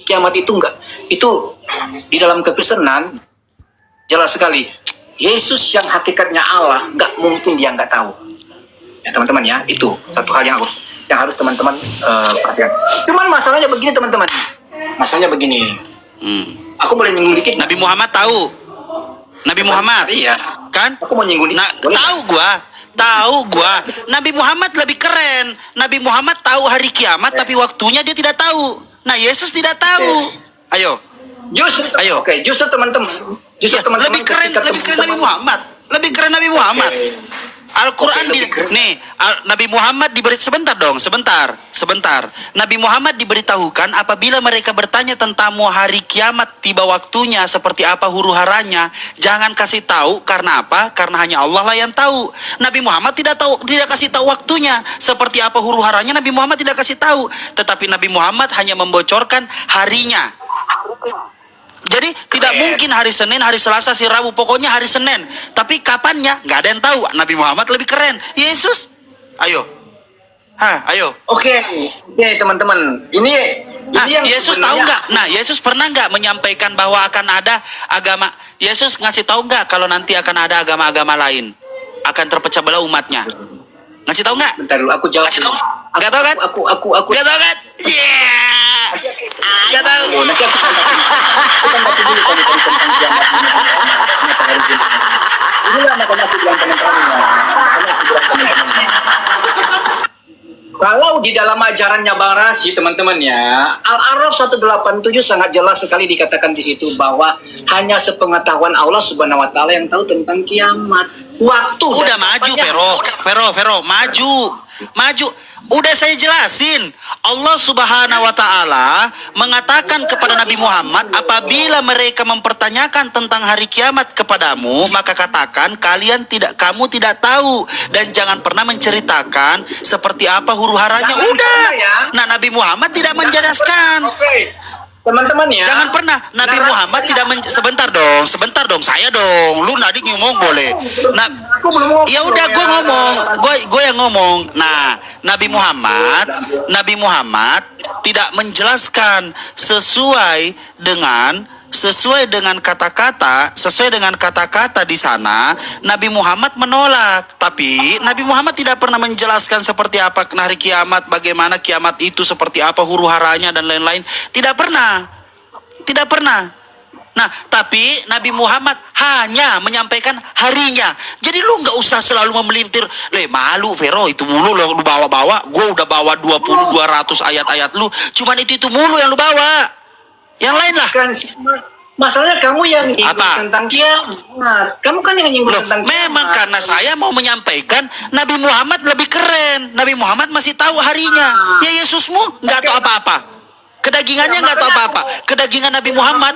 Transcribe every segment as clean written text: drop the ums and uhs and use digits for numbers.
kiamat itu enggak. Itu di dalam kekristenan jelas sekali. Yesus yang hakikatnya Allah, nggak mungkin dia nggak tahu. Ya teman-teman ya, itu satu hal yang harus teman-teman perhatikan. Cuman masalahnya begini teman-teman. Masalahnya begini. Aku boleh nyinggung dikit. Nabi Muhammad tahu. Nabi Muhammad. Iya. Kan? Aku mau nyinggung dikit. Tahu gua. Nabi Muhammad lebih keren. Nabi Muhammad tahu hari kiamat tapi waktunya dia tidak tahu. Nah, Yesus tidak tahu. Ayo. Justru teman-teman. Lebih keren Nabi Muhammad. Lebih keren Nabi Muhammad. Al-Quran Nabi Muhammad diberi sebentar. Nabi Muhammad diberitahukan apabila mereka bertanya tentangmu hari kiamat tiba waktunya seperti apa huru-haranya, jangan kasih tahu. Karena apa? Karena hanya Allah lah yang tahu. Nabi Muhammad tidak kasih tahu waktunya seperti apa huru-haranya. Nabi Muhammad tidak kasih tahu, tetapi Nabi Muhammad hanya membocorkan harinya. Jadi tidak mungkin hari Senin, hari Selasa, hari Rabu, pokoknya hari Senin. Tapi kapannya nggak ada yang tahu. Nabi Muhammad lebih keren. Yesus, ayo. Oke, teman-teman. Ini yang Yesus tahu nggak? Nah, Yesus pernah nggak menyampaikan bahwa akan ada agama? Yesus ngasih tahu nggak kalau nanti akan ada agama-agama lain akan terpecah belah umatnya? Ngasih tahu nggak? Bentar dulu, aku jawab. Nggak tahu kan? Aku. Nggak tahu kan? Nggak tahu. Nanti aku tanggapi dulu tentang kiamat ini. Inilah makanya aku bilang teman-temannya. Kalau di dalam ajarannya Bang Rasi, teman-teman ya, Al-A'raf 187 sangat jelas sekali dikatakan di situ bahwa hanya sepengetahuan Allah Subhanahu wa taala yang tahu tentang kiamat. Waktu udah maju, Vero, maju. Udah saya jelasin. Allah Subhanahu wa taala mengatakan kepada Nabi Muhammad, apabila mereka mempertanyakan tentang hari kiamat kepadamu, maka katakan kamu tidak tahu dan jangan pernah menceritakan seperti apa huru-haranya. Udah. Nah, Nabi Muhammad tidak menjelaskan. Teman-teman ya. Jangan pernah Nabi Muhammad tidak sebentar dong. Saya dong. Lu tadi ngomong boleh. Nah, ya udah gue ngomong. Gue yang ngomong. Nah, Nabi Muhammad tidak menjelaskan sesuai dengan kata-kata di sana. Nabi Muhammad menolak, tapi Nabi Muhammad tidak pernah menjelaskan seperti apa hari kiamat, bagaimana kiamat itu, seperti apa huru-haranya dan lain-lain. Tidak pernah. Nah, tapi Nabi Muhammad hanya menyampaikan harinya. Jadi lu nggak usah selalu memelintir. Malu Vero, itu mulu lu bawa-bawa. Gue udah bawa 200 ayat-ayat lu. Cuman itu mulu yang lu bawa. Yang lain lah. Masalahnya kamu yang nyinggung tentang kiamat. Kamu kan yang nyinggung tentang kiamat. Memang karena saya mau menyampaikan Nabi Muhammad lebih keren. Nabi Muhammad masih tahu harinya. Ya Yesusmu nggak tahu apa-apa. Kedagingannya nggak tahu apa-apa. Kedagingan Nabi Muhammad.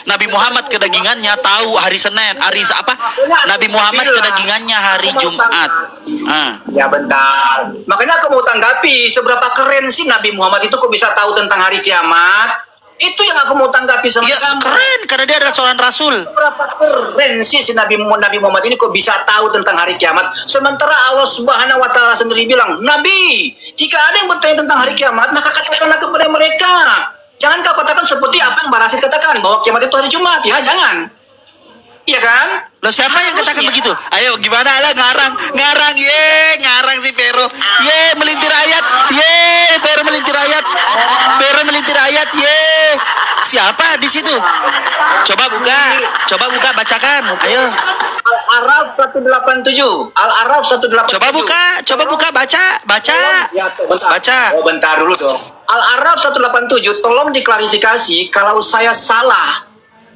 Nabi Muhammad kedagingannya tahu hari Senin, Nabi Muhammad kedagingannya hari Jumat. Ya bentar. Makanya aku mau tanggapi seberapa keren sih Nabi Muhammad itu kok bisa tahu tentang hari kiamat. Itu yang aku mau tanggapi sama kamu. Keren, karena dia adalah seorang rasul. Berapa keren sih si Nabi Muhammad ini kok bisa tahu tentang hari kiamat. Sementara Allah Subhanahu wa taala sendiri bilang, Nabi, jika ada yang bertanya tentang hari kiamat, maka katakanlah kepada mereka. Jangan kau katakan seperti apa yang Barasid katakan, bahwa kiamat itu hari Jumat. Ya, jangan. Iya kan? Loh, siapa yang katakan begitu? Ayo, gimana lah ngarang, ngarang si Vero. Melintir ayat. Vero melintir ayat. Siapa di situ? Coba buka, bacakan. Ayo. Al-A'raf 187. Coba buka, baca. Baca. Bentar dulu dong. Al-A'raf 187, tolong diklarifikasi kalau saya salah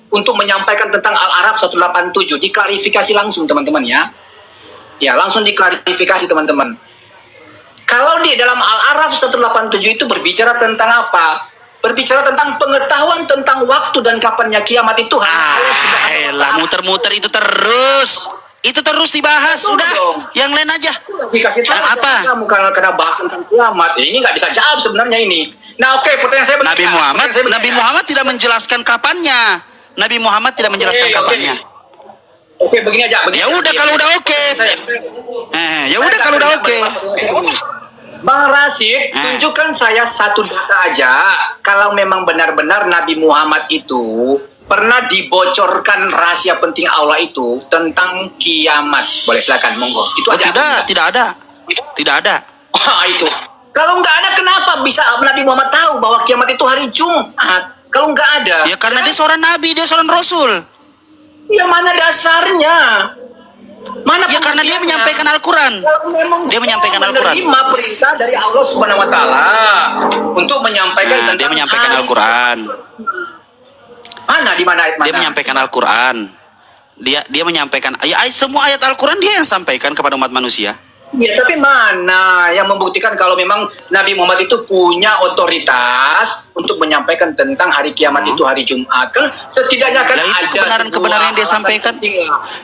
untuk menyampaikan tentang Al-A'raf 187. Diklarifikasi langsung teman-teman ya. Ya, langsung diklarifikasi teman-teman. Kalau di dalam Al-A'raf 187 itu berbicara tentang apa? Berbicara tentang pengetahuan tentang waktu dan kapannya kiamat itu. Muter-muter itu terus. Itu terus dibahas, udah. Yang lain aja. Dikasih tahu apa? Kamu karena bahas tentang kiamat. Ini nggak bisa jawab sebenarnya ini. Nah, pertanyaan saya Nabi Muhammad tidak menjelaskan kapannya. Nabi Muhammad tidak menjelaskan kapannya. Oke, begini aja. Ya udah kalau udah oke. Ya udah kalau udah oke. Bang Rasid, tunjukkan saya satu data aja. Kalau memang benar-benar Nabi Muhammad itu pernah dibocorkan rahasia penting Allah itu tentang kiamat. Boleh silakan, monggo. Itu aja. Tidak ada. Tidak ada. Wah, itu. Kalau nggak ada, kenapa bisa Nabi Muhammad tahu bahwa kiamat itu hari Jumat? Kalau nggak ada. Ya karena dia seorang nabi, dia seorang rasul. Ya mana dasarnya? Mana Ya karena dia menyampaikan Al-Quran. Dia menyampaikan Al-Quran. Menerima perintah dari Allah Subhanahu Wa Taala untuk menyampaikan tentang dia menyampaikan Al-Quran. Mana di mana ayat mana? Dia menyampaikan Al-Quran. Dia menyampaikan semua ayat Al-Quran dia yang sampaikan kepada umat manusia. Ya, tapi mana yang membuktikan kalau memang Nabi Muhammad itu punya otoritas untuk menyampaikan tentang hari kiamat itu hari Jumat? Kan setidaknya kan itu ada kebenaran yang dia sampaikan.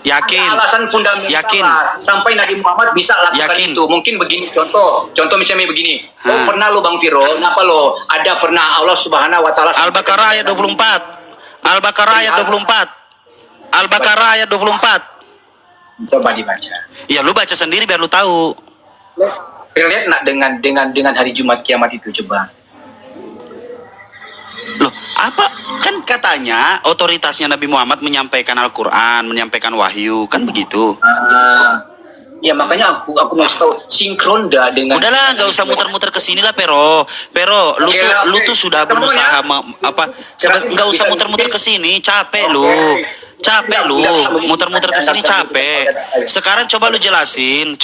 Yakin. Ada alasan fundamental. Yakin. Sampai Nabi Muhammad bisa lakukan itu. Mungkin begini contoh misalnya begini. Oh, pernah lo Bang Viro, kenapa lo? Ada pernah Allah Subhanahu Wa Taala. Al-Baqarah ayat 24. Al-Baqarah ayat 24. Al-Baqarah ayat 24. Coba dibaca. Ya lu baca sendiri biar lu tahu. Relate nak dengan hari Jumat kiamat itu, coba. Loh, apa kan katanya otoritasnya Nabi Muhammad menyampaikan Al-Quran, menyampaikan wahyu, kan begitu. Ya makanya aku mau tahu sinkron dah dengan. Udahlah, nggak usah muter-muter ke sini lah, Pero, lu tuh sudah berusaha nggak usah muter-muter ke sini, capek lu. Capek lu, muter-muter ke sini capek. Sekarang coba lu jelasin.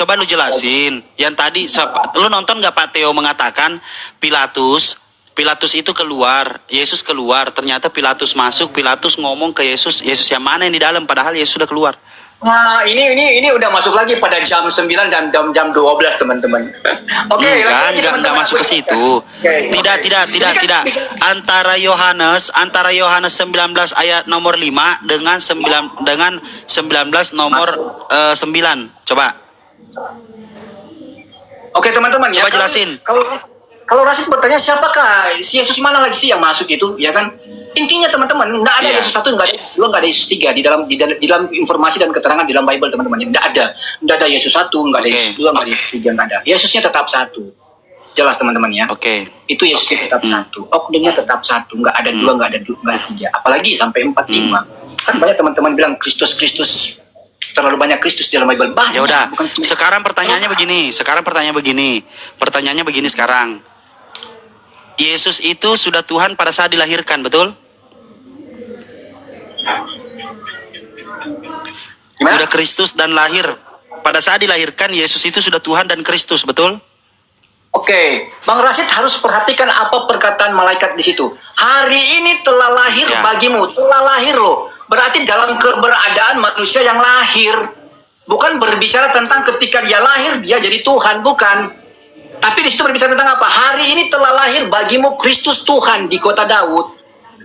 Yang tadi lu nonton nggak Pak Theo mengatakan Pilatus itu keluar, Yesus keluar. Ternyata Pilatus masuk, Pilatus ngomong ke Yesus yang mana yang di dalam, padahal Yesus sudah keluar. Nah, ini udah masuk lagi pada jam 9 dan jam 12, teman-teman. Oke, enggak masuk ke situ. Tidak. Antara Yohanes 19 ayat nomor 5 dengan 19 nomor 9. Coba. Oke, teman-teman, coba jelasin. Kalau Rasid bertanya siapakah Yesus mana lagi sih yang masuk itu, ya kan? Intinya teman-teman, nggak ada Yesus 1, nggak ada Yesus 2, nggak ada Yesus 3 di dalam informasi dan keterangan di dalam Bible, teman-teman. Nggak ada Yesus 1, nggak ada Yesus 2, nggak ada Yesus 3, nggak ada. Yesusnya tetap 1. Jelas teman-teman ya. Itu Yesusnya tetap 1. Oknumnya tetap 1, nggak ada 2, nggak ada 3. Apalagi sampai 4, 5. Kan banyak teman-teman bilang Kristus terlalu banyak Kristus di dalam Bible. Ya udah. Sekarang pertanyaannya begini. Pertanyaannya begini sekarang. Yesus itu sudah Tuhan pada saat dilahirkan, betul? Gimana? Sudah Kristus dan lahir. Pada saat dilahirkan, Yesus itu sudah Tuhan dan Kristus, betul? Oke, Bang Rasid harus perhatikan apa perkataan malaikat di situ. Hari ini telah lahir bagimu, telah lahir loh. Berarti dalam keberadaan manusia yang lahir. Bukan berbicara tentang ketika dia lahir, dia jadi Tuhan, bukan. Tapi di situ berbicara tentang apa? Hari ini telah lahir bagimu Kristus Tuhan di kota Daud.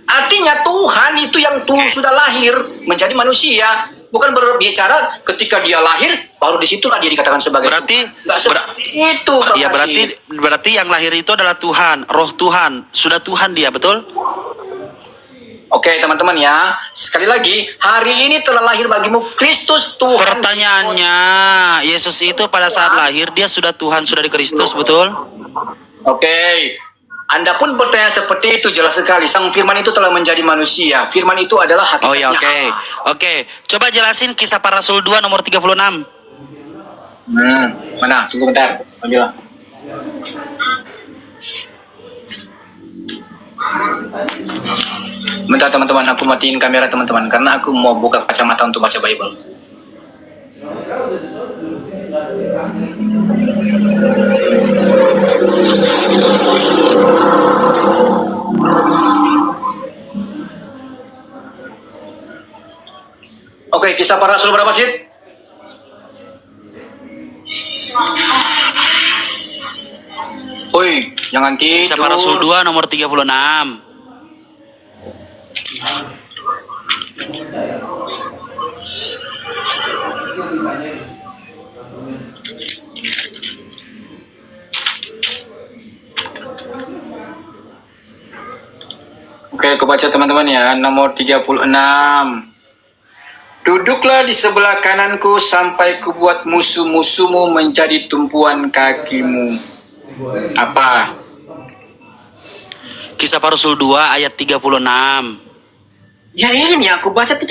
Artinya Tuhan itu yang sudah lahir menjadi manusia. Bukan berbicara ketika dia lahir baru di situlah dia dikatakan sebagai Tuhan. Nggak seperti itu. Ya berarti yang lahir itu adalah Tuhan, Roh Tuhan, sudah Tuhan dia, betul? Oke, teman-teman ya. Sekali lagi, hari ini telah lahir bagimu Kristus Tuhan. Pertanyaannya, Yesus itu pada saat lahir dia sudah Tuhan, sudah di Kristus, betul? Oke. Anda pun bertanya seperti itu, jelas sekali. Sang Firman itu telah menjadi manusia. Firman itu adalah hakikatnya. Oh ya, oke. Coba jelasin Kisah Para Rasul 2 nomor 36. Mana? Tunggu bentar. Ambillah. Bentar teman-teman, aku matiin kamera teman-teman karena aku mau buka kacamata untuk baca Bible. Oke, Kisah Para Rasul berapa sih? Oi, jangan tidur. Kisah Para Rasul 2 nomor 36. Oke, aku baca teman-teman ya, nomor 36. Duduklah di sebelah kananku sampai kubuat musuh-musuhmu menjadi tumpuan kakimu. Apa? Kisah Para Rasul 2 ayat 36. Ya ini aku baca 36.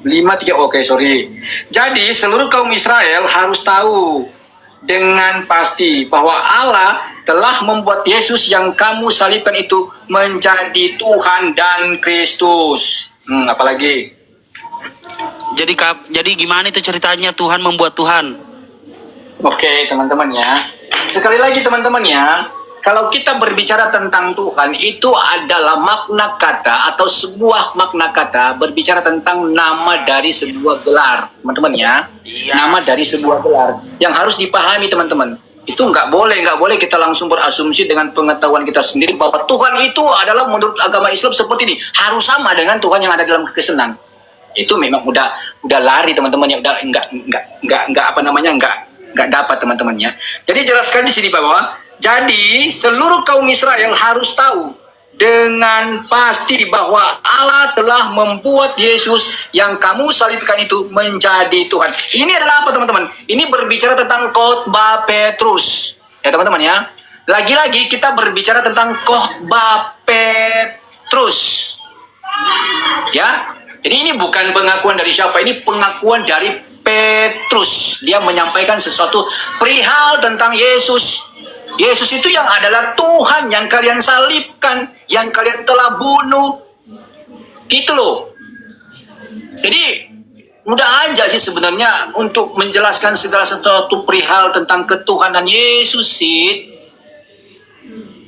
53, oke sorry. Jadi seluruh kaum Israel harus tahu dengan pasti bahwa Allah telah membuat Yesus yang kamu salibkan itu menjadi Tuhan dan Kristus. Apalagi? Jadi gimana itu ceritanya Tuhan membuat Tuhan? Oke teman-teman ya. Sekali lagi teman-teman ya. Kalau kita berbicara tentang Tuhan, itu adalah makna kata atau sebuah makna kata berbicara tentang nama dari sebuah gelar, teman-teman ya. Iya. Nama dari sebuah gelar yang harus dipahami teman-teman. Itu nggak boleh kita langsung berasumsi dengan pengetahuan kita sendiri bahwa Tuhan itu adalah menurut agama Islam seperti ini, harus sama dengan Tuhan yang ada dalam kekristenan. Itu memang udah lari teman-teman ya, udah nggak dapat teman-teman ya. Jadi jelaskan di sini bahwa jadi seluruh kaum Israel harus tahu dengan pasti bahwa Allah telah membuat Yesus yang kamu salibkan itu menjadi Tuhan. Ini adalah apa teman-teman? Ini berbicara tentang khotbah Petrus. Ya teman-teman ya. Lagi-lagi kita berbicara tentang khotbah Petrus. Ya. Jadi ini bukan pengakuan dari siapa, ini pengakuan dari Petrus. Dia menyampaikan sesuatu perihal tentang Yesus. Yesus itu yang adalah Tuhan yang kalian salibkan, yang kalian telah bunuh. Gitu loh. Jadi mudah aja sih sebenarnya untuk menjelaskan segala sesuatu perihal tentang ketuhanan Yesus sih.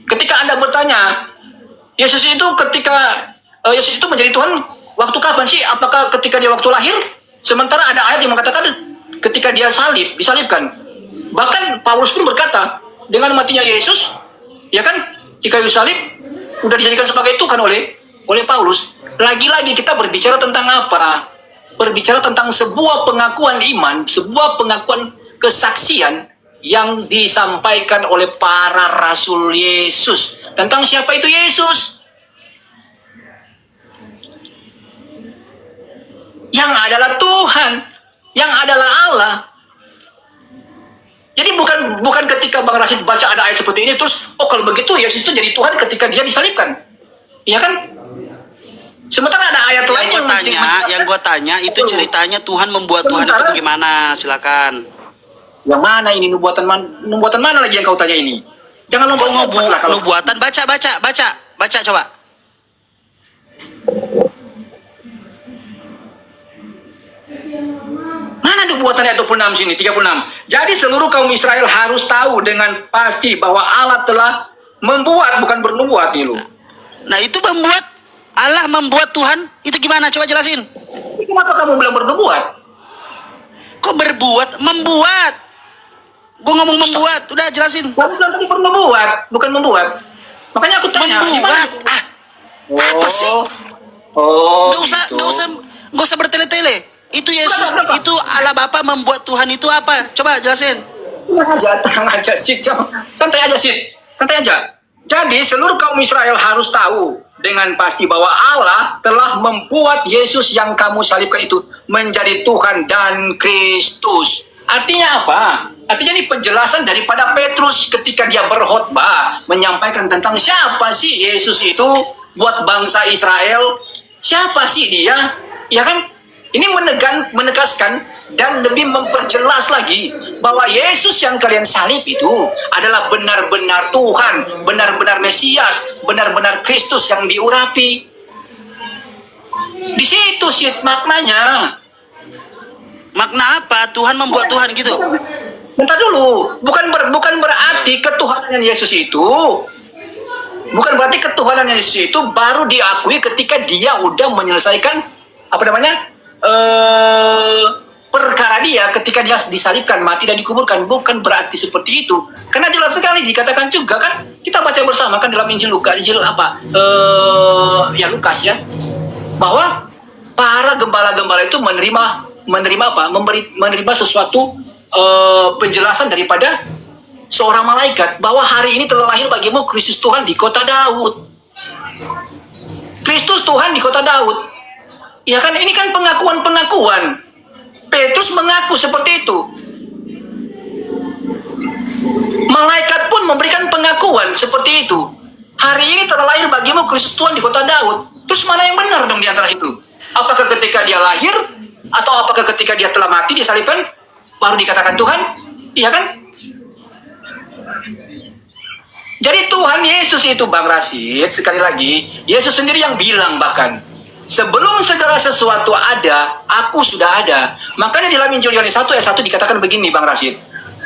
Ketika Anda bertanya, Yesus itu menjadi Tuhan waktu kapan sih? Apakah ketika dia waktu lahir? Sementara ada ayat yang mengatakan ketika dia disalibkan. Bahkan Paulus pun berkata, dengan matinya Yesus, ya kan, di kayu salib, udah dijadikan sebagai Tuhan oleh Paulus. Lagi-lagi kita berbicara tentang apa? Berbicara tentang sebuah pengakuan iman, sebuah pengakuan kesaksian yang disampaikan oleh para rasul Yesus. Tentang siapa itu Yesus? Yang adalah Tuhan, yang adalah Allah. Jadi bukan ketika Bang Rasid baca ada ayat seperti ini terus kalau begitu Yesus itu jadi Tuhan ketika dia disalibkan. Iya kan? Sementara ada ayat lain yang gue tanya itu ceritanya Tuhan membuat Tuhan itu bagaimana? Silakan. Yang mana ini nubuatan mana lagi yang kau tanya ini? Jangan lompat-lompat lah kalau nubuatan baca coba. Mana nubuatan ayat 26 sini, 36. Jadi seluruh kaum Israel harus tahu dengan pasti bahwa Allah telah membuat, bukan bernubuat nih lu. Nah itu Allah membuat Tuhan, itu gimana? Coba jelasin. Kenapa kamu bilang bernubuat? Kok membuat? Gue ngomong membuat, udah jelasin. Kamu bilang tadi bernubuat, bukan membuat. Makanya aku tanya. Membuat? Apa sih? Gak usah bertele-tele. Itu Yesus, itu Allah Bapa membuat Tuhan itu apa? Coba jelasin. Tenang aja sih, santai aja. Jadi seluruh kaum Israel harus tahu dengan pasti bahwa Allah telah membuat Yesus yang kamu salibkan itu menjadi Tuhan dan Kristus. Artinya apa? Artinya ini penjelasan daripada Petrus ketika dia berkhotbah menyampaikan tentang siapa sih Yesus itu buat bangsa Israel. Siapa sih dia? Ya kan? Ini menegaskan dan lebih memperjelas lagi bahwa Yesus yang kalian salib itu adalah benar-benar Tuhan, benar-benar Mesias, benar-benar Kristus yang diurapi. Di situ sih maknanya. Makna apa? Tuhan membuat Tuhan gitu. Bentar dulu, bukan berarti ketuhanan Yesus itu baru diakui ketika dia udah menyelesaikan perkara dia ketika dia disalibkan, mati dan dikuburkan. Bukan berarti seperti itu. Karena jelas sekali dikatakan juga kan, kita baca bersama kan dalam Injil Lukas, Lukas ya, bahwa para gembala-gembala itu menerima sesuatu penjelasan daripada seorang malaikat bahwa hari ini telah lahir bagimu Kristus Tuhan di kota Daud. Kristus Tuhan di kota Daud. Ya kan, ini kan pengakuan. Petrus mengaku seperti itu. Malaikat pun memberikan pengakuan seperti itu. Hari ini telah lahir bagimu Kristus Tuhan di kota Daud. Terus mana yang benar dong di antara situ? Apakah ketika dia lahir, atau apakah ketika dia telah mati disalibkan baru dikatakan Tuhan? Iya kan? Jadi Tuhan Yesus itu, Bang Rashid, sekali lagi, Yesus sendiri yang bilang bahkan, sebelum segala sesuatu ada, aku sudah ada. Makanya di dalam Injil Yohanes 1 ayat 1 dikatakan begini, Bang Rashid.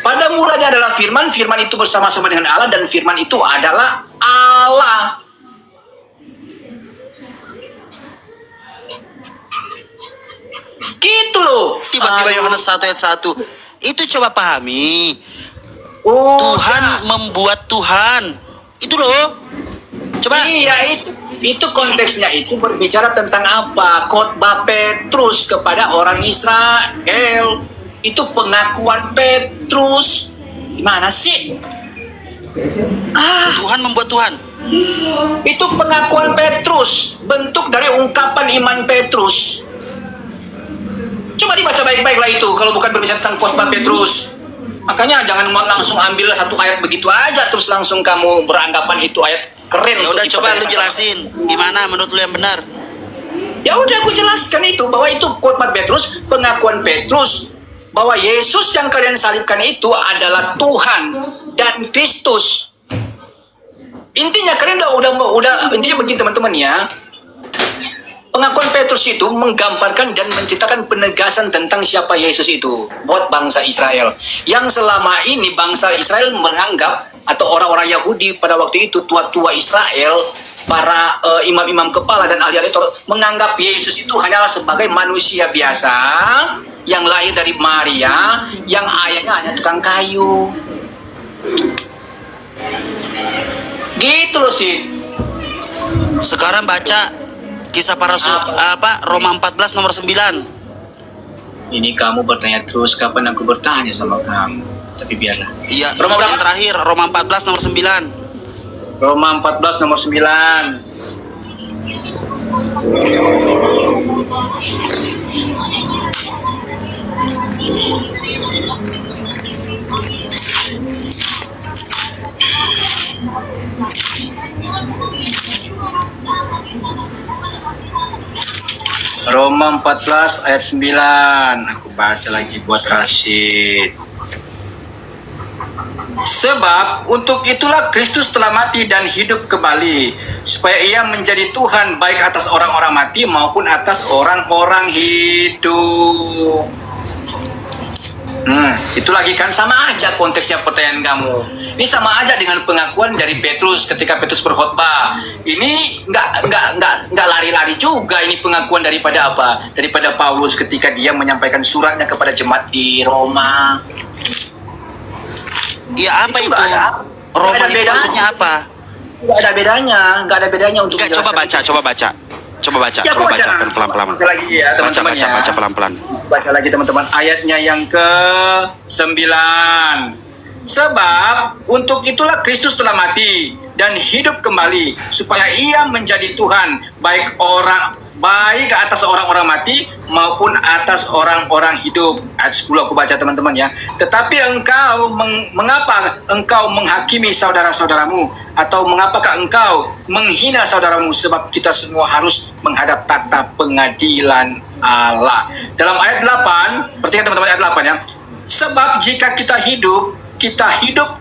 Pada mulanya adalah firman, firman itu bersama-sama dengan Allah, dan firman itu adalah Allah. Gitu loh. Tiba-tiba Yohanes 1 ayat 1. Itu coba pahami. Tuhan membuat Tuhan. Itu loh. Coba. Iya, itu konteksnya itu berbicara tentang apa? Khotbah Petrus kepada orang Israel. Itu pengakuan Petrus. Gimana sih? Tuhan membuat Tuhan. Itu pengakuan Petrus, bentuk dari ungkapan iman Petrus. Coba dibaca baik-baiklah itu kalau bukan berbicara tentang khotbah Petrus. Makanya jangan langsung ambil satu ayat begitu aja terus langsung kamu beranggapan itu ayat keren. Ya udah, coba lu jelasin gimana menurut lu yang benar. Ya udah, aku jelaskan itu bahwa itu khotbah Petrus, pengakuan Petrus bahwa Yesus yang kalian salibkan itu adalah Tuhan dan Kristus. Intinya kalian udah intinya begini teman-teman ya. Pengakuan Petrus itu menggambarkan dan menciptakan penegasan tentang siapa Yesus itu buat bangsa Israel. Yang selama ini bangsa Israel menganggap, atau orang-orang Yahudi pada waktu itu, tua-tua Israel, para imam-imam kepala dan ahli-ahli Taurat, menganggap Yesus itu hanyalah sebagai manusia biasa yang lahir dari Maria, yang ayahnya hanya tukang kayu. Gitu loh sih. Sekarang baca Kisah Para Rasul Roma 14 nomor 9. Ini kamu bertanya terus, kapan aku bertanya sama kamu? Tapi biarlah. Iya, Roma berapa? yang terakhir Roma 14 nomor 9. Roma 14 nomor 9. Roma 14 ayat 9. Aku baca lagi buat Rashid. Sebab untuk itulah Kristus telah mati dan hidup kembali, supaya ia menjadi Tuhan baik atas orang-orang mati maupun atas orang-orang hidup. Itu lagi kan sama aja konteksnya pertanyaan kamu. Ini sama aja dengan pengakuan dari Petrus ketika Petrus berkhotbah. Ini nggak lari-lari juga. Ini pengakuan daripada apa? Daripada Paulus ketika dia menyampaikan suratnya kepada jemaat di Roma. Iya, apa itu? Roma itu maksudnya apa? Nggak ada bedanya untuk Nggak, coba baca. Ya, Coba baca pelan-pelan. Baca lagi ya teman-teman ya. Baca pelan-pelan. Baca lagi teman-teman ayatnya yang ke-9. Sebab untuk itulah Kristus telah mati dan hidup kembali, supaya ia menjadi Tuhan baik atas orang-orang mati maupun atas orang-orang hidup. Ayat 10 aku baca teman-teman ya. Tetapi engkau mengapa engkau menghakimi saudara-saudaramu, atau mengapakah engkau menghina saudaramu, sebab kita semua harus menghadap takhta pengadilan Allah. Dalam ayat 8, perhatikan teman-teman ayat 8 ya. Sebab jika kita hidup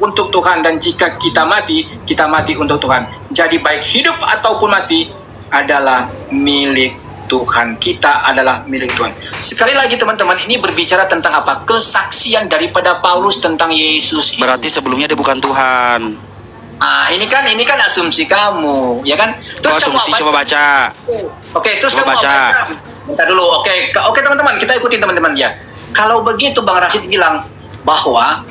untuk Tuhan, dan jika kita mati untuk Tuhan. Jadi baik hidup ataupun mati adalah milik Tuhan. Kita adalah milik Tuhan. Sekali lagi teman-teman, ini berbicara tentang apa? Kesaksian daripada Paulus tentang Yesus. Berarti sebelumnya dia bukan Tuhan. Ini kan asumsi kamu, ya kan? Terus asumsi, coba baca. Oke, terus coba kamu baca. Bentar dulu. Oke teman-teman, kita ikutin teman-teman ya. Kalau begitu Bang Rashid bilang bahwa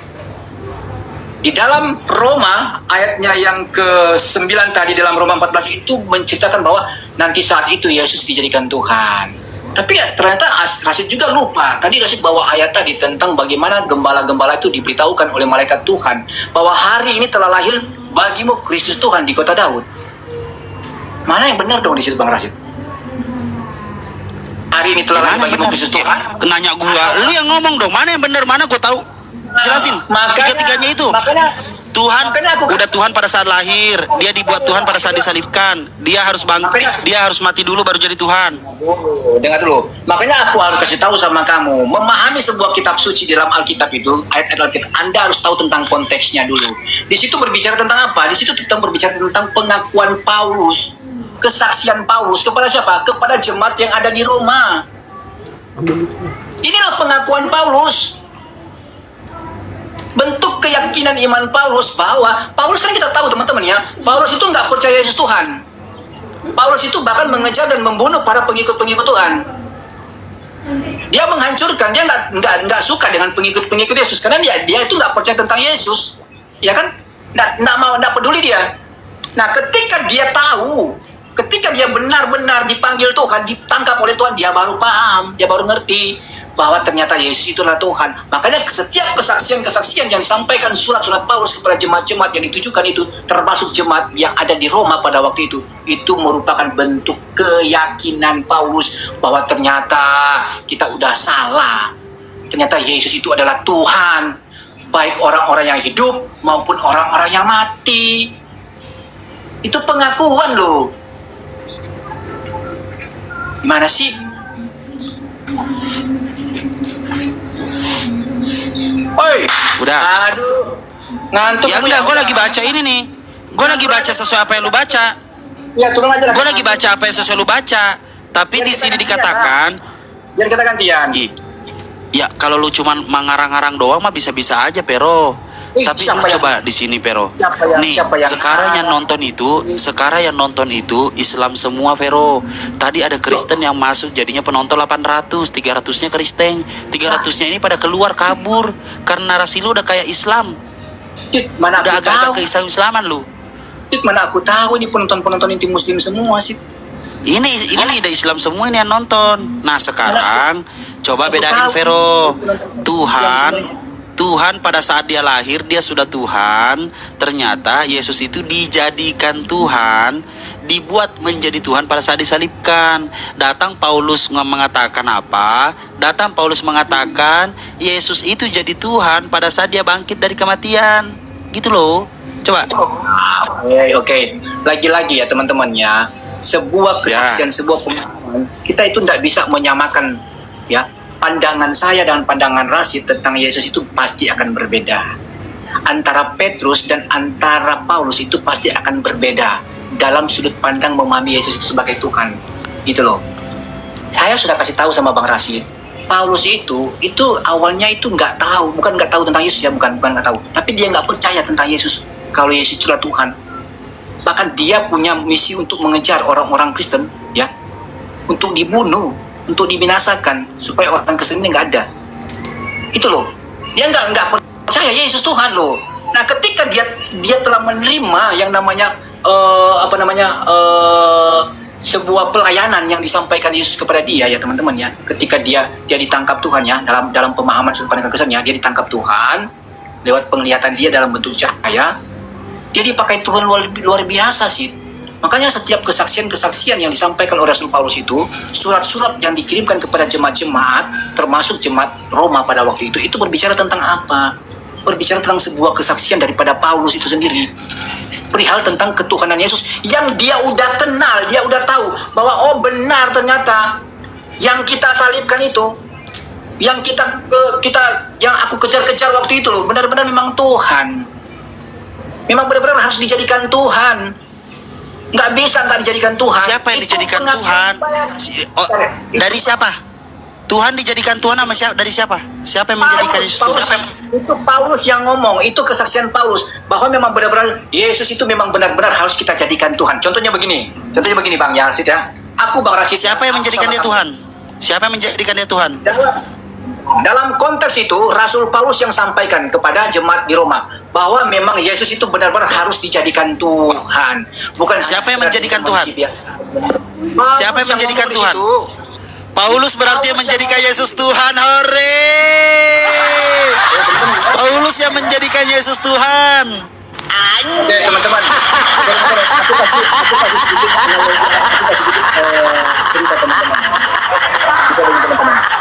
di dalam Roma ayatnya yang ke-9 tadi, dalam Roma 14 itu menceritakan bahwa nanti saat itu Yesus dijadikan Tuhan. Tapi ya, ternyata Rashid juga lupa. Tadi Rashid bawa ayat tadi tentang bagaimana gembala-gembala itu diberitahukan oleh malaikat Tuhan bahwa hari ini telah lahir bagimu Kristus Tuhan di kota Daud. Mana yang benar dong di situ Bang Rashid? Hari ini telah lahir bagimu Kristus Tuhan. Nanya gua, lu yang ngomong dong. Mana yang benar, mana gua tahu. Jelasin. Makanya, Tiga-tiganya itu. Tuhan Makanya aku- udah Tuhan pada saat lahir, dia dibuat Tuhan pada saat disalibkan. Dia harus dia harus mati dulu baru jadi Tuhan. Dengar dulu. Makanya aku harus kasih tahu sama kamu, memahami sebuah kitab suci dalam Alkitab itu, ayat-ayat Alkitab, Anda harus tahu tentang konteksnya dulu. Di situ berbicara tentang apa? Di situ tentang berbicara tentang pengakuan Paulus, kesaksian Paulus kepada siapa? Kepada jemaat yang ada di Roma. Inilah pengakuan Paulus. Bentuk keyakinan iman Paulus bahwa Paulus kan kita tahu teman-teman ya, Paulus itu nggak percaya Yesus Tuhan. Paulus itu bahkan mengejar dan membunuh para pengikut-pengikut Tuhan. Dia menghancurkan, dia nggak suka dengan pengikut-pengikut Yesus karena dia itu nggak percaya tentang Yesus, ya kan? Nggak peduli dia. Nah, ketika dia tahu, ketika dia benar-benar dipanggil Tuhan, ditangkap oleh Tuhan, dia baru paham, dia baru ngerti bahwa ternyata Yesus itulah Tuhan. Makanya setiap kesaksian-kesaksian yang disampaikan surat-surat Paulus kepada jemaat-jemaat yang ditujukan itu, termasuk jemaat yang ada di Roma pada waktu itu merupakan bentuk keyakinan Paulus bahwa ternyata kita udah salah. Ternyata Yesus itu adalah Tuhan, baik orang-orang yang hidup maupun orang-orang yang mati. Itu pengakuan loh. Gimana sih? Oi, Udah. aduh, ngantuk. Ya enggak, gue lagi baca ini nih. Gue lagi baca sesuai apa yang lu baca. Ya turun aja. Gue lagi baca apa yang sesuai lu baca. Tapi di sini dikatakan, Biar kita gantian. ya kalau lu cuman mengarang-arang doang mah bisa-bisa aja, Pero. Tapi lu coba di sini, Pero. Nih, sekarang yang nonton itu Islam semua, Vero. Tadi ada Kristen yang masuk jadinya penonton 800, 300-nya Kristen. 300-nya ini pada keluar kabur karena narasi lu udah kayak Islam. Mana Udah aku agak-agak tahu. ke Islam-Islaman lu. Mana aku tahu ini penonton-penonton inti muslim semua sih. Ini udah Islam semua ini yang nonton. Nah, sekarang coba Aku bedain, tahu. Vero. Tuhan pada saat dia lahir dia sudah Tuhan. Ternyata Yesus itu dijadikan Tuhan, dibuat menjadi Tuhan pada saat disalibkan. Datang Paulus mengatakan apa? Datang Paulus mengatakan Yesus itu jadi Tuhan pada saat dia bangkit dari kematian. Gitu loh. Coba. Oke. Lagi-lagi ya teman-teman ya, sebuah kesaksian, sebuah pengalaman, kita itu tidak bisa menyamakan ya. Pandangan saya dan pandangan Rasid tentang Yesus itu pasti akan berbeda. Antara Petrus dan antara Paulus itu pasti akan berbeda dalam sudut pandang memahami Yesus itu sebagai Tuhan. Gitu loh. Saya sudah kasih tahu sama Bang Rasid, Paulus itu awalnya itu nggak tahu, bukan nggak tahu tentang Yesus ya, bukan nggak tahu, tapi dia nggak percaya tentang Yesus kalau Yesus itulah Tuhan. Bahkan dia punya misi untuk mengejar orang-orang Kristen ya, untuk dibunuh, untuk dibinasakan supaya orang Kristen ini nggak ada. Itu loh, dia nggak percaya Yesus Tuhan loh. Nah, ketika dia telah menerima yang namanya sebuah pelayanan yang disampaikan Yesus kepada dia ya teman-teman ya, ketika dia ditangkap Tuhan ya, dalam pemahaman sudut pandang Kristennya, dia ditangkap Tuhan lewat penglihatan dia dalam bentuk cahaya. Dia dipakai Tuhan luar biasa sih. Makanya setiap kesaksian-kesaksian yang disampaikan oleh Rasul Paulus itu, surat-surat yang dikirimkan kepada jemaat-jemaat, termasuk jemaat Roma pada waktu itu berbicara tentang apa? Berbicara tentang sebuah kesaksian daripada Paulus itu sendiri. Perihal tentang ketuhanan Yesus yang dia udah kenal, dia udah tahu bahwa oh benar ternyata yang kita salibkan itu, yang yang aku kejar-kejar waktu itu loh, benar-benar memang Tuhan. Memang benar-benar harus dijadikan Tuhan. Nggak bisa nggak dijadikan Tuhan. Siapa yang dijadikan Tuhan? Dari siapa? Tuhan dijadikan Tuhan sama siapa? Dari siapa? Siapa yang menjadikan Yesus Tuhan? Itu Paulus yang ngomong, itu kesaksian Paulus bahwa memang benar-benar Yesus itu memang benar-benar harus kita jadikan Tuhan. Contohnya begini Bang Rasid ya. Aku Bang Rasid. Siapa yang menjadikan dia Tuhan? Siapa yang menjadikan dia Tuhan? Dalam konteks itu Rasul Paulus yang sampaikan kepada jemaat di Roma bahwa memang Yesus itu benar-benar harus dijadikan Tuhan. Bukan siapa yang menjadikan Tuhan? Siapa yang menjadikan Tuhan? Paulus berarti yang menjadikan Yesus Tuhan. Hore! Paulus yang menjadikan Yesus Tuhan. Oke teman-teman, aku kasih sedikit cerita teman-teman.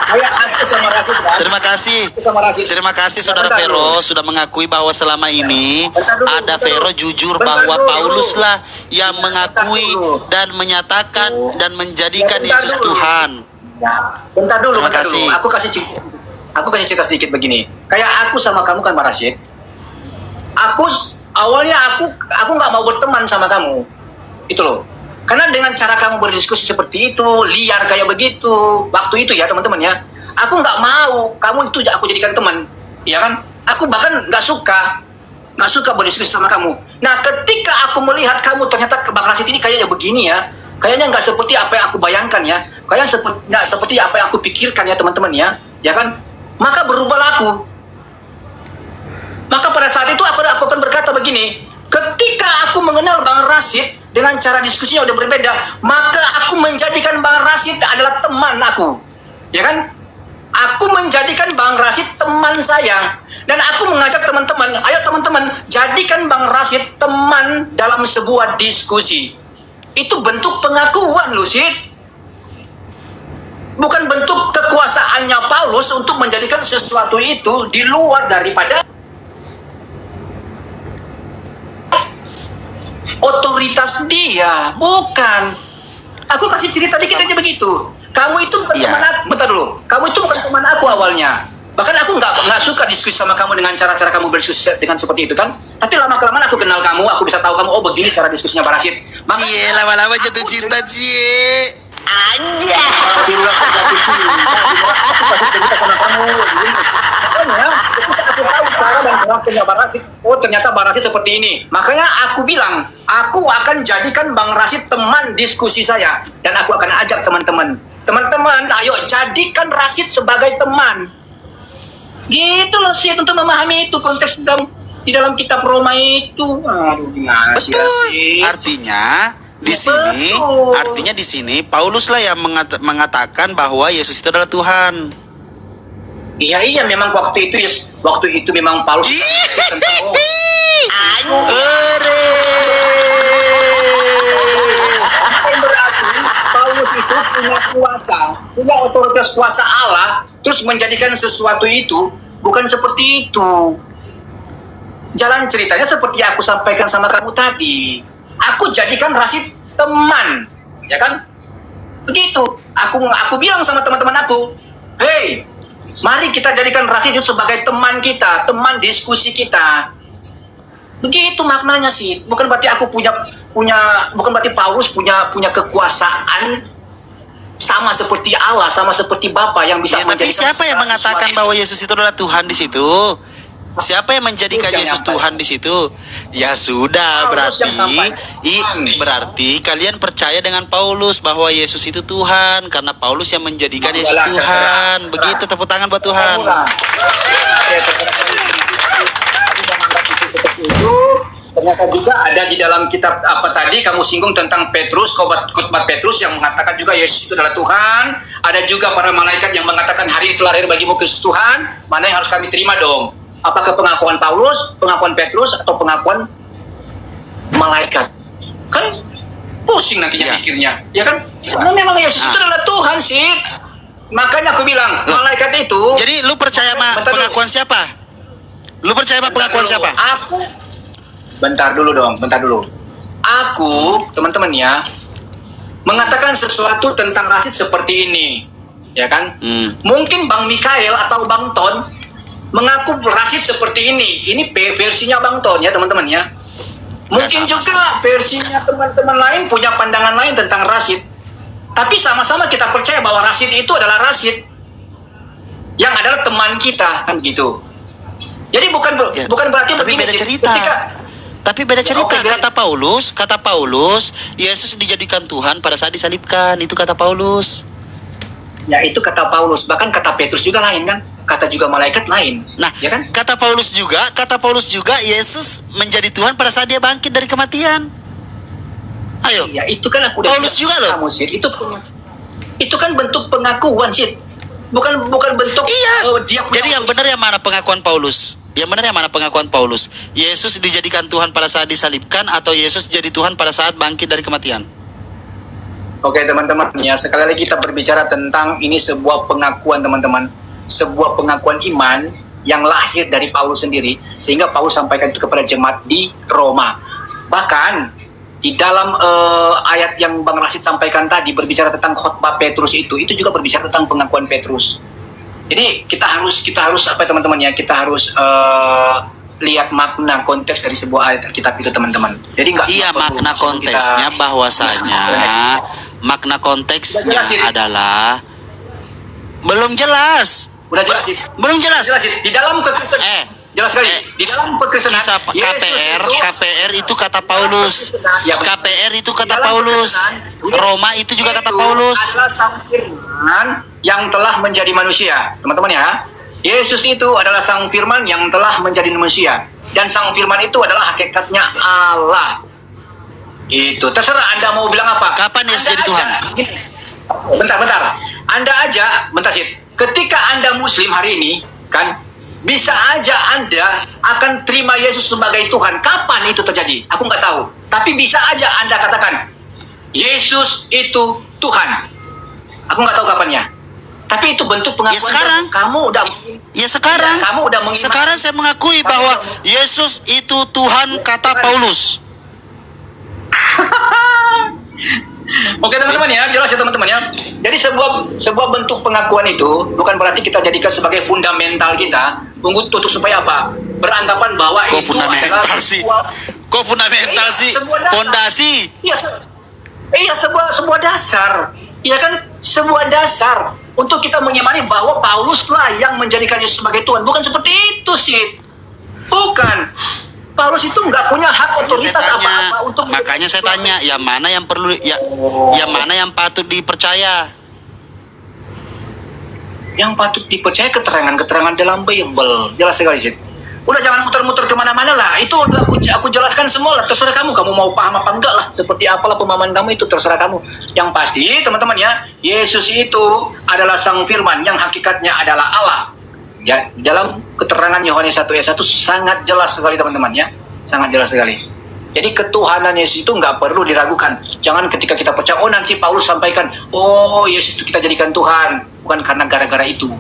Kayak aku sama Rasid kan. Terima kasih. Sama Rasid. Terima kasih Saudara Bentar Vero dulu. sudah mengakui bahwa selama ini Bentar dulu, ada bentar Vero dulu. jujur Bentar bahwa dulu. Paulus lah yang Bentar mengakui dulu. dan menyatakan dan menjadikan Ya, bentar Yesus dulu. Tuhan. Ya, bentar dulu, Terima bentar kasih. dulu. Aku kasih cerita sedikit begini. Kayak aku sama kamu kan, Pak Rashid. Awalnya aku nggak mau berteman sama kamu. Itu loh. Karena dengan cara kamu berdiskusi seperti itu, liar kayak begitu, waktu itu ya teman-teman ya, aku nggak mau kamu itu aku jadikan teman, ya kan? Aku bahkan nggak suka berdiskusi sama kamu. Nah, ketika aku melihat kamu ternyata Bang Rashid ini kayaknya begini ya, kayaknya nggak seperti apa yang aku bayangkan ya, kayaknya nggak seperti apa yang aku pikirkan ya teman-teman ya kan? Maka berubahlah aku. Maka pada saat itu aku akan berkata begini, ketika aku mengenal Bang Rashid dengan cara diskusinya udah berbeda, maka aku menjadikan Bang Rashid adalah teman aku, ya kan? Aku menjadikan Bang Rashid teman saya, dan aku mengajak teman-teman, ayo teman-teman, jadikan Bang Rashid teman dalam sebuah diskusi. Itu bentuk pengakuan loh, Sid. Bukan bentuk kekuasaannya Paulus untuk menjadikan sesuatu itu di luar daripada otoritas dia, bukan. Aku kasih cerita dikit aja begitu. Kamu itu bukan teman aku, bentar dulu. Kamu itu bukan teman aku awalnya. Bahkan aku nggak suka diskusi sama kamu dengan cara-cara kamu berdiskusi dengan seperti itu kan. Tapi lama-kelamaan aku kenal kamu, aku bisa tahu kamu, oh begini cara diskusinya Pak Rashid. Cie, lama-lama jatuh cinta, Cie. Alhamdulillah aku jatuh cinta. Aku pasti cerita sama kamu. Begini. Makanya ketika aku tahu cara dan karakternya Bang Rashid, oh ternyata Bang Rashid seperti ini. Makanya aku bilang, aku akan jadikan Bang Rashid teman diskusi saya, dan aku akan ajak teman-teman. Teman-teman, ayo jadikan Rashid sebagai teman. Gitu loh sih, untuk memahami itu konteks di dalam kitab Roma itu. Aduh, gimana sih Betul. Rashid? Artinya di sini Paulus lah yang mengatakan bahwa Yesus itu adalah Tuhan. Iya memang waktu itu memang Paulus tentang berarti Paulus itu punya kuasa, punya otoritas kuasa Allah, terus menjadikan sesuatu itu bukan seperti itu. Jalan ceritanya seperti aku sampaikan sama kamu tadi. Aku jadikan Rashid teman, ya kan? Begitu. Aku bilang sama teman-teman aku, hey, mari kita jadikan Rashid itu sebagai teman kita, teman diskusi kita. Begitu maknanya sih. Bukan berarti aku bukan berarti Paulus punya kekuasaan sama seperti Allah, sama seperti Bapa yang bisa Tapi menjadikan siapa yang mengatakan bahwa Yesus itu adalah Tuhan di situ? Siapa yang menjadikan Yesus Tuhan di situ? Ya sudah, berarti kalian percaya dengan Paulus bahwa Yesus itu Tuhan karena Paulus yang menjadikan Yesus Tuhan. Begitu, tepuk tangan buat Tuhan. Itu ternyata juga ada di dalam kitab apa tadi kamu singgung tentang Petrus, khotbah Petrus yang mengatakan juga Yesus itu adalah Tuhan. Ada juga para malaikat yang mengatakan hari ini telah lahir bagimu Kristus Tuhan. Mana yang harus kami terima dong? Apakah pengakuan Paulus, pengakuan Petrus, atau pengakuan malaikat? Kan pusing nantinya pikirnya, ya kan? Karena memang Yesus itu adalah Tuhan sih. Makanya aku bilang malaikat itu. Jadi lu percaya sama pengakuan siapa? Lu percaya sama pengakuan siapa? Bentar dulu. Aku, teman-teman ya, mengatakan sesuatu tentang Rashid seperti ini, ya kan? Mungkin Bang Mikael atau Bang Ton mengaku Rashid seperti ini. Ini versinya Bang Ton ya, teman-teman ya. Mungkin juga versinya teman-teman lain punya pandangan lain tentang Rashid. Tapi sama-sama kita percaya bahwa Rashid itu adalah Rashid yang adalah teman kita, kan gitu. Jadi bukan berarti begini sih. Tapi beda cerita. Kata Paulus, Yesus dijadikan Tuhan pada saat disalibkan. Itu kata Paulus. Ya itu kata Paulus. Bahkan kata Petrus juga lain kan. Kata juga malaikat lain. Nah, ya kan? kata Paulus juga Yesus menjadi Tuhan pada saat dia bangkit dari kematian. Ayo. Ya itu kan aku udah Paulus juga loh. Kamu, Sid. Itu kan bentuk pengakuan, Sid. Bukan bentuk dia punya. Jadi yang benar yang mana pengakuan Paulus? Yesus dijadikan Tuhan pada saat disalibkan atau Yesus jadi Tuhan pada saat bangkit dari kematian? Oke teman-teman ya, sekali lagi kita berbicara tentang ini sebuah pengakuan teman-teman. sebuah pengakuan iman yang lahir dari Paulus sendiri, sehingga Paulus sampaikan itu kepada jemaat di Roma. Bahkan di dalam ayat yang Bang Rashid sampaikan tadi berbicara tentang khotbah Petrus itu juga berbicara tentang pengakuan Petrus. Jadi kita harus apa teman-teman ya, kita harus lihat makna konteks dari sebuah ayat Alkitab itu teman-teman. Jadi nggak Iya, perlu makna konteksnya bahwasanya makna konteksnya adalah belum jelas. Udah jelas sih. Belum jelas. Jelas sih. Di dalam kekristenan jelas sekali. Di dalam kekristenan Kisah KPR itu kata Paulus. KPR itu kata Paulus. Roma itu juga kata Paulus. Adalah sang firman yang telah menjadi manusia. Teman-teman ya. Yesus itu adalah sang firman yang telah menjadi manusia. Dan sang firman itu adalah hakikatnya Allah. Itu terserah Anda mau bilang apa. Kapan Yesus jadi Tuhan? Bentar. Anda aja, bentar sih. Ketika Anda Muslim hari ini, kan, bisa aja Anda akan terima Yesus sebagai Tuhan. Kapan itu terjadi? Aku nggak tahu. Tapi bisa aja Anda katakan, Yesus itu Tuhan. Aku nggak tahu kapannya. Tapi itu bentuk pengakuan. Ya sekarang. Kamu udah. Ya sekarang. Ya, kamu udah mengimani. Sekarang saya mengakui bahwa Yesus itu Tuhan kata Paulus. Oke teman-teman ya, jelas ya teman-teman ya. Jadi sebuah bentuk pengakuan itu bukan berarti kita jadikan sebagai fundamental kita untuk supaya apa? Beranggapan bahwa Kok itu adalah Kok fundamental sih? Pondasi. Iya, sebuah dasar. Iya kan, sebuah dasar untuk kita mengimani bahwa Paulus lah yang menjadikan Yesus sebagai Tuhan. Bukan seperti itu sih. Bukan. Paulus itu nggak punya hak otoritas apa-apa untuk. Makanya saya tanya, yang mana yang perlu yang mana yang patut dipercaya? Yang patut dipercaya keterangan-keterangan dalam Bible. Jelas sekali sih. Udah jangan muter-muter kemana-mana lah. Itu udah aku jelaskan semua lah. Terserah kamu mau paham apa enggak lah. Seperti apalah pemahaman kamu itu terserah kamu. Yang pasti teman-teman ya, Yesus itu adalah sang firman yang hakikatnya adalah Allah. Ya, dalam keterangan Yohanes 1 ayat 1 sangat jelas sekali teman-teman ya. Sangat jelas sekali. Jadi ketuhanan Yesus itu nggak perlu diragukan. Jangan ketika kita percaya, oh nanti Paulus sampaikan, oh Yesus itu kita jadikan Tuhan. Bukan karena gara-gara itu.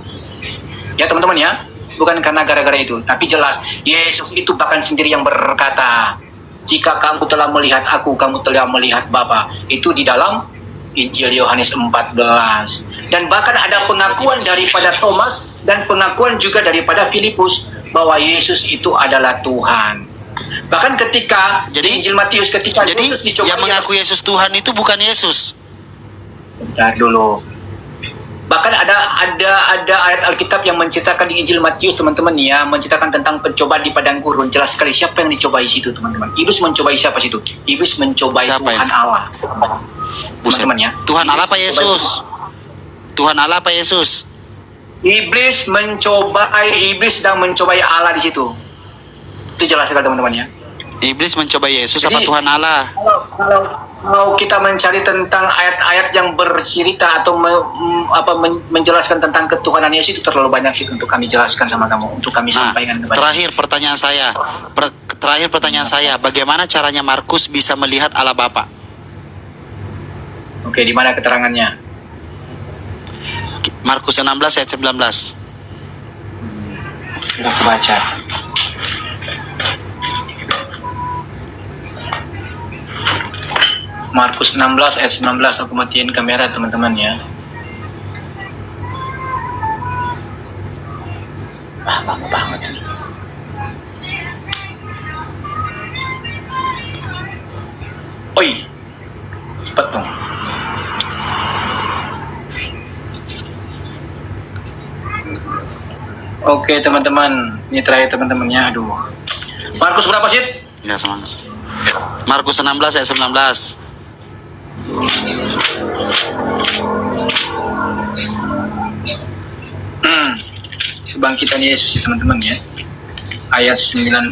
Ya teman-teman ya. Bukan karena gara-gara itu. Tapi jelas, Yesus itu bahkan sendiri yang berkata, jika kamu telah melihat aku, kamu telah melihat Bapa. Itu di dalam Injil Yohanes 14. Dan bahkan ada pengakuan daripada Thomas dan pengakuan juga daripada Filipus bahwa Yesus itu adalah Tuhan. Bahkan ketika di Injil Matius ketika Yesus dicoba, yang mengaku Yesus Tuhan itu bukan Yesus. Bentar dulu. Bahkan ada ayat Alkitab yang menceritakan di Injil Matius teman-teman ya, menceritakan tentang pencobaan di padang gurun. Jelas sekali siapa yang dicobai situ teman-teman. Iblis mencobai siapa situ? Iblis mencobai siapa Tuhan ya? Allah. Teman-teman ya. Tuhan Allah apa Yesus? Tuhan Allah apa Yesus? Iblis sedang mencobai Allah di situ. Itu jelas sekali teman-teman ya. Iblis mencobai Yesus. Jadi, apa Tuhan Allah? Kalau kita mencari tentang ayat-ayat yang bercerita atau menjelaskan tentang ketuhanan Yesus itu terlalu banyak sih untuk kami jelaskan sama kamu, untuk kami sampaikan kepada. Terakhir pertanyaan saya, bagaimana caranya Markus bisa melihat Allah Bapa? Oke, di mana keterangannya? Markus 16 ayat 19. Sudah kebaca. Markus 16 ayat 19. Aku matiin kamera teman-teman ya. Lama banget ini. Oi, cepat dong. Oke teman-teman, ini terakhir teman-temannya. Aduh, Markus berapa sih? Ya sama. Markus 16 ayat 19. Kebangkitan Yesus ya teman-teman ya. Ayat 19.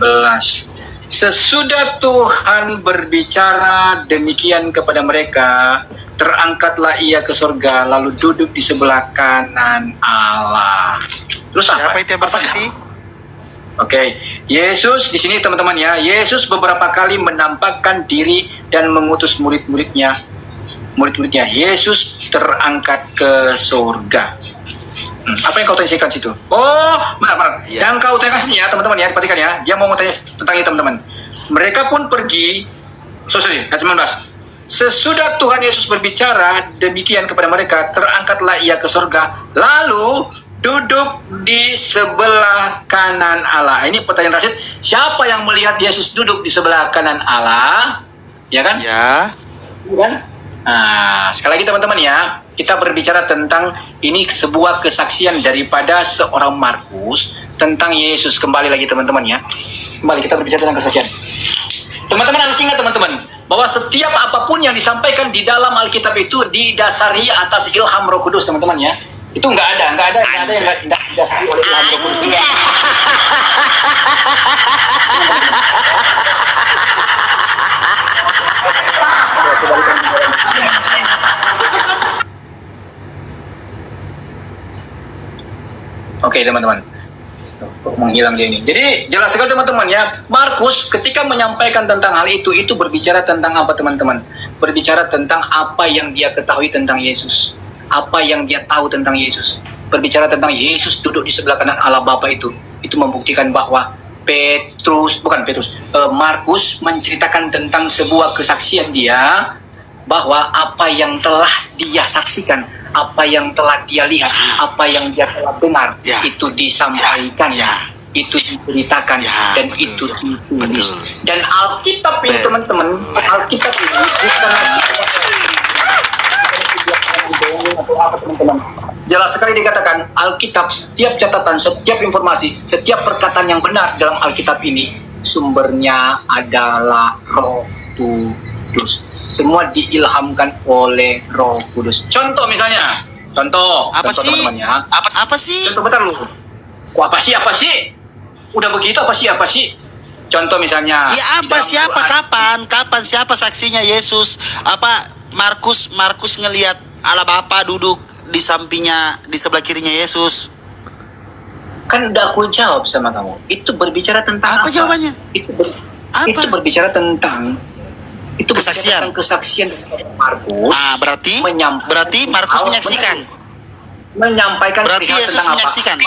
Sesudah Tuhan berbicara demikian kepada mereka, terangkatlah ia ke surga, lalu duduk di sebelah kanan Allah. Terus apa? Siapa itu yang bersisi? Oke, Yesus di sini teman-teman ya. Yesus beberapa kali menampakkan diri dan mengutus murid-muridnya. Yesus terangkat ke surga. Apa yang kau tanyakan situ? Oh, benar. Iya. Yang kau tanyakan sini ya, teman-teman ya, perhatikan ya. Dia mau tanya tentang ini, teman-teman. Mereka pun pergi, ayat 19. Sesudah Tuhan Yesus berbicara demikian kepada mereka, terangkatlah ia ke surga, lalu duduk di sebelah kanan Allah. Ini pertanyaan Rashid, siapa yang melihat Yesus duduk di sebelah kanan Allah? Ya kan? Ya. Kan? Nah, sekali lagi teman-teman ya, kita berbicara tentang ini sebuah kesaksian daripada seorang Markus tentang Yesus. Kembali lagi teman-teman ya. Kembali kita berbicara tentang kesaksian. Teman-teman harus ingat teman-teman bahwa setiap apapun yang disampaikan di dalam Alkitab itu didasari atas ilham Roh Kudus teman-teman ya. Itu nggak ada yang nggak didasari oleh ilham Roh Kudus. Oke teman-teman, menghilang dia ini. Jadi jelas sekali teman-teman ya, Markus ketika menyampaikan tentang hal itu berbicara tentang apa teman-teman? Berbicara tentang apa yang dia ketahui tentang Yesus, apa yang dia tahu tentang Yesus. Berbicara tentang Yesus duduk di sebelah kanan Allah Bapa itu membuktikan bahwa Markus menceritakan tentang sebuah kesaksian dia bahwa apa yang telah dia saksikan, apa yang telah dia lihat, apa yang dia telah dengar, itu disampaikan, itu diceritakan, dan betul. itu ditulis. Betul. Dan Alkitab ini teman-teman, Alkitab ini bukan atau apa teman-teman. Jelas sekali dikatakan Alkitab, setiap catatan, setiap informasi, setiap perkataan yang benar dalam Alkitab ini sumbernya adalah Roh Kudus. Semua diilhamkan oleh Roh Kudus. Contoh misalnya, contoh Sih? teman-teman ya. Apa sih? Contoh bentar lu. Kok apa sih? Udah begitu apa sih? Contoh misalnya. Ya apa siapa kapan siapa saksinya Yesus? Apa Markus ngelihat Allah Bapa duduk di sampingnya, di sebelah kirinya Yesus? Kan udah aku jawab sama kamu. Itu berbicara tentang Apa jawabannya? Itu Apa? berbicara tentang Kesaksian. Kesaksian dari Markus. Berarti menyampaikan Markus menyaksikan. Menyampaikan Berarti perihal Yesus tentang menyaksikan.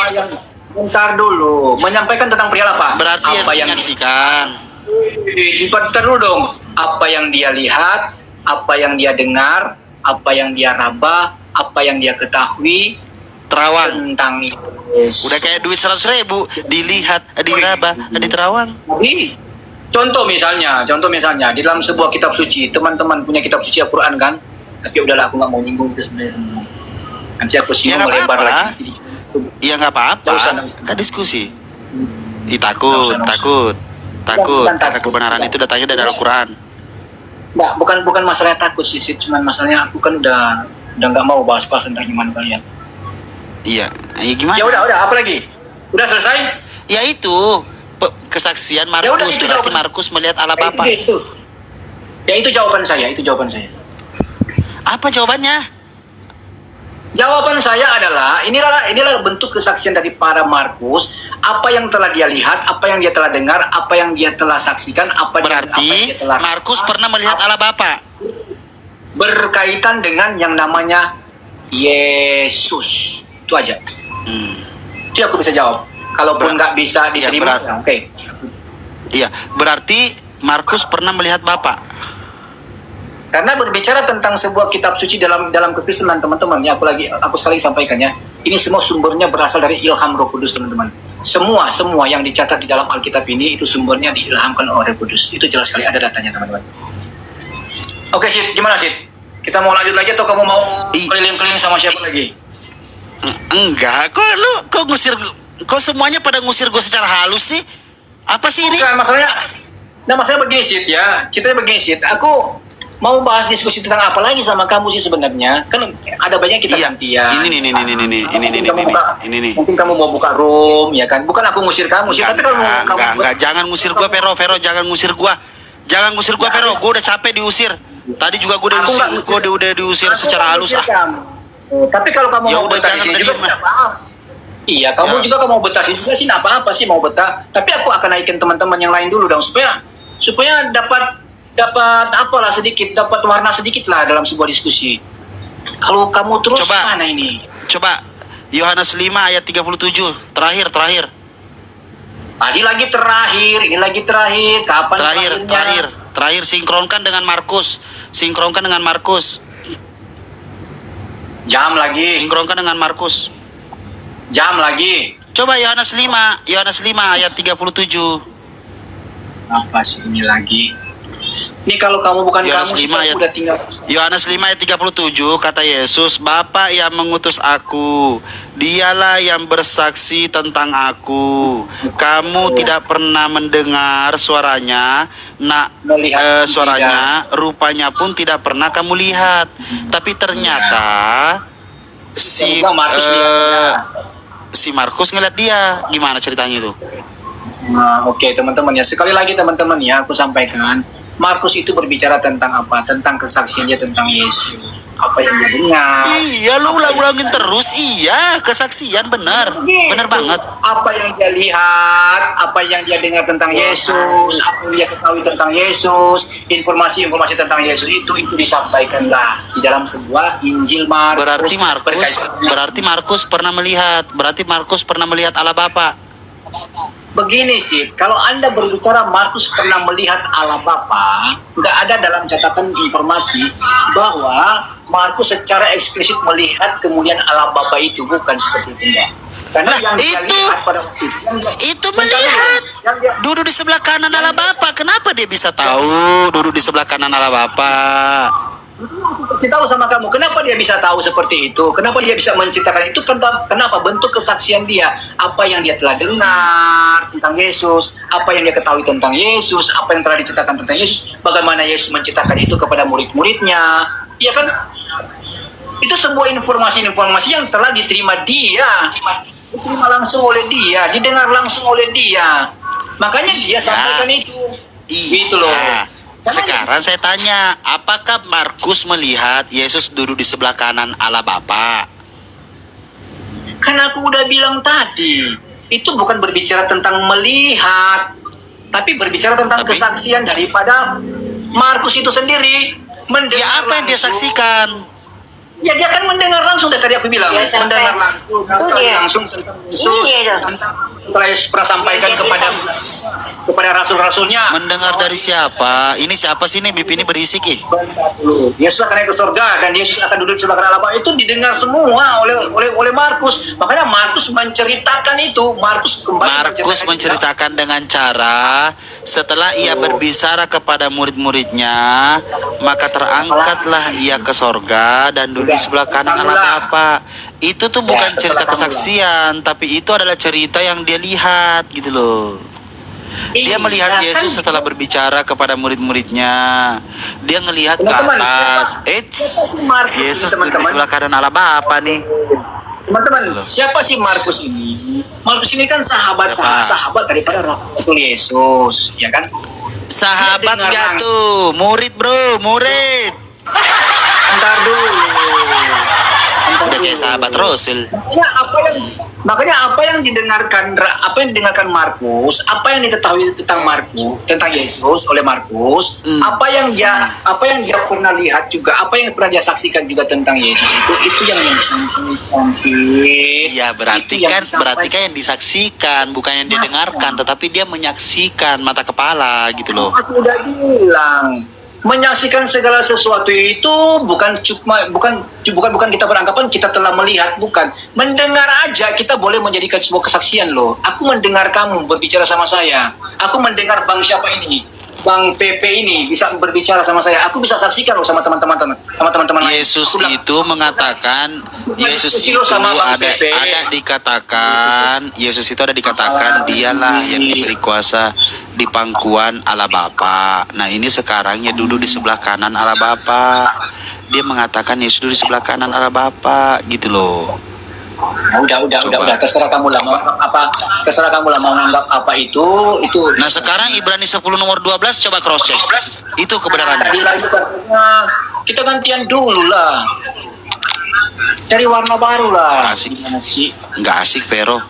Bentar dulu. Menyampaikan tentang perihal apa? Berarti Yesus menyaksikan. Bentar dulu dong. Apa yang dia lihat, apa yang dia dengar, apa yang dia raba, apa yang dia ketahui Terawang. tentang Yesus. Udah kayak duit 100.000 dilihat, diraba, diterawang. Contoh misalnya di dalam sebuah kitab suci, teman-teman punya kitab suci Al-Quran kan? Tapi udahlah, aku nggak mau nyinggung itu sebenarnya. Nanti aku singgung melebar lagi. Ya nggak apa-apa. Kan diskusi. Takut. Bukan Karena takut. kebenaran itu datangnya dari Al-Quran. Nggak, bukan masalahnya takut sih, cuman masalahnya aku kan udah nggak mau bahas-bahas tentang iman kalian. Iya, ya gimana? Ya udah, apa lagi? Udah selesai? Ya itu kesaksian Ya udah, Markus, itu berarti jawaban. Markus melihat Allah Bapa. Itu jawaban saya, Apa jawabannya? Jawaban saya adalah inilah bentuk kesaksian dari para Markus, apa yang telah dia lihat, apa yang dia telah dengar, apa yang dia telah saksikan, apa yang Berarti dia telah Markus pernah melihat Allah Bapa. berkaitan dengan yang namanya Yesus. Itu aja. Itu aku bisa jawab. Kalaupun nggak bisa diterima, ya, oke. Iya, berarti Markus pernah melihat Bapa. Karena berbicara tentang sebuah kitab suci dalam kekristenan teman-teman, ya aku sekali sampaikan ya. Ini semua sumbernya berasal dari ilham Roh Kudus teman-teman. Semua yang dicatat di dalam Alkitab ini itu sumbernya diilhamkan oleh Roh Kudus. Itu jelas sekali, ada datanya teman-teman. Oke Sid, gimana Sid? Kita mau lanjut lagi atau kamu mau keliling-keliling sama siapa lagi? Enggak, kok semuanya pada ngusir gue secara halus sih? Apa sih ini? Bukan, masalahnya begini Sid ya. Ceritanya begini Sid, aku mau bahas diskusi tentang apa lagi sama kamu sih sebenarnya? Kan ada banyak kita gantian. Ini nih. Mungkin kamu mau buka room, ya kan? Bukan aku ngusir kamu sih, tapi kalau kamu jangan ngusir gua, Vero, jangan ngusir gua. Jangan ngusir gua, Vero. Gua udah capek diusir. Tadi juga gua udah diusir secara halus. Tapi kalau kamu Ya mau udah, betah di sini jangan juga terima. sih nggak apa-apa. Iya, kamu juga kalau mau betah sini juga sih nggak apa-apa sih mau betah. Tapi aku akan naikin teman-teman yang lain dulu dong supaya dapat apalah sedikit, dapat warna sedikit lah dalam sebuah diskusi. Kalau kamu terus mana ini? Coba Yohanes 5 ayat 37. Terakhir. Tadi lagi terakhir, ini lagi terakhir. Kapan terakhirnya? Terakhir sinkronkan dengan Markus. Jam lagi. Sinkronkan dengan Markus. Jam lagi. Coba Yohanes 5 ayat 37. Apa sih ini lagi? Ini kalau kamu bukan Yohanes kamu sih 5 kamu ayat- udah tinggal. Yohanes 5 ayat 37 kata Yesus, Bapa yang mengutus aku, dialah yang bersaksi tentang aku. Kamu tidak pernah mendengar suaranya, Melihat suaranya, rupanya pun tidak pernah kamu lihat. Tapi ternyata si Semoga Markus lihatnya. si Markus ngeliat dia. Gimana ceritanya itu? Nah, oke teman-teman ya. Sekali lagi teman-teman ya, aku sampaikan. Markus itu berbicara tentang apa? Tentang kesaksiannya tentang Yesus. Apa yang dia dengar. Iya, lu ulang-ulangin terus. Iya, kesaksian benar. Benar banget. Apa yang dia lihat, apa yang dia dengar tentang Yesus, apa yang dia ketahui tentang Yesus, informasi-informasi tentang Yesus itu disampaikanlah di dalam sebuah Injil Markus. Berarti Markus pernah melihat. Berarti Markus pernah melihat Allah Bapa. Begini sih, kalau Anda berbicara Markus pernah melihat Allah Bapa, nggak ada dalam catatan informasi bahwa Markus secara eksplisit melihat kemudian Allah Bapa itu, bukan seperti itu, enggak. Karena Nah, yang dia itu- lihat pada waktu Itu melihat. yang dia, Duduk di sebelah kanan Allah Bapa. Kenapa dia bisa tahu duduk di sebelah kanan Allah Bapa? Saya tahu sama kamu, kenapa dia bisa tahu seperti itu? Kenapa dia bisa menciptakan itu? Kenapa bentuk kesaksian dia? Apa yang dia telah dengar tentang Yesus? Apa yang dia ketahui tentang Yesus? Apa yang telah diceritakan tentang Yesus? Bagaimana Yesus menceritakan itu kepada murid-muridnya? Iya kan? Itu sebuah informasi-informasi yang telah diterima dia. Diterima langsung oleh dia, didengar langsung oleh dia. Makanya dia sampaikan itu. Gitu loh. Sekarang saya tanya, apakah Markus melihat Yesus duduk di sebelah kanan Allah Bapa? Kan aku udah bilang tadi, itu bukan berbicara tentang melihat, tapi berbicara tentang kesaksian daripada Markus itu sendiri. Mendengar Ya apa yang dia langsung. saksikan? Ya dia kan mendengar langsung, dari tadi aku bilang. Ya, sampai- Mendengar langsung, Itu dia. langsung tentang Yesus, Ini dia itu. tentang telah Yesus pernah sampaikan Ini dia kepada rasul-rasulnya. Mendengar dari siapa? Ini siapa sih nih? BP ini berisik ih. Yesus akan naik ke surga dan Yesus akan duduk di sebelah kanan Allah. Itu didengar semua oleh Markus. Makanya Markus menceritakan itu. Markus menceritakan dengan cara setelah ia berbicara kepada murid-muridnya, maka terangkatlah ia ke sorga dan duduk di sebelah kanan Allah Bapa. Itu tuh bukan cerita kesaksian, tapi itu adalah cerita yang dia lihat gitu loh. Dia melihat Yesus setelah berbicara kepada murid-muridnya. Dia ngelihat ke Teman-teman, atas. siapa si Markus ini, Yesus duduk di teman-teman? sebelah kanan Allah Bapa nih. Teman-teman, siapa sih Markus ini? Markus ini kan sahabat daripada Rasul Yesus, ya kan? Sahabat Dia dengar nggak langsung. tuh? Murid bro, murid. Ntar dulu. Udah kayak sahabat Rasul. Makanya apa yang didengarkan Markus, apa yang diketahui tentang Markus, tentang Yesus oleh Markus, apa yang dia pernah lihat juga, apa yang pernah dia saksikan juga tentang Yesus itu yang disampaikan sih. Iya, berarti kan yang disaksikan, bukan yang didengarkan, tetapi dia menyaksikan mata kepala gitu loh. Aku udah bilang, menyaksikan segala sesuatu itu bukan kita beranggapan kita telah melihat, bukan. Mendengar aja kita boleh menjadikan sebuah kesaksian loh. Aku mendengar kamu berbicara sama saya. Aku mendengar Bang siapa ini, Bang PP ini bisa berbicara sama saya. Aku bisa saksikan loh sama teman-teman lain. Yesus Aku bilang, itu mengatakan, Yesus diskusi itu lo sama Bang ada Pepe. dikatakan, Yesus itu ada dikatakan dialah yang diberi kuasa di pangkuan Allah Bapa. Nah ini sekarang ya duduk di sebelah kanan Allah Bapa. Dia mengatakan Yesus duduk di sebelah kanan Allah Bapa gitu loh. Nah, udah terserah kamu lah mau menganggap apa itu. Nah sekarang Ibrani 10 nomor 12 coba cross check. Itu kebenarannya. Tadi lagi katanya kita gantian dulu lah. Cari warna baru lah. Asik. Gimana sih? Nggak asik Vero.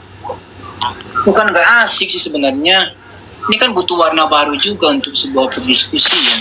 Bukan nggak asik sih sebenarnya. Ini kan butuh warna baru juga untuk sebuah perdiskusian.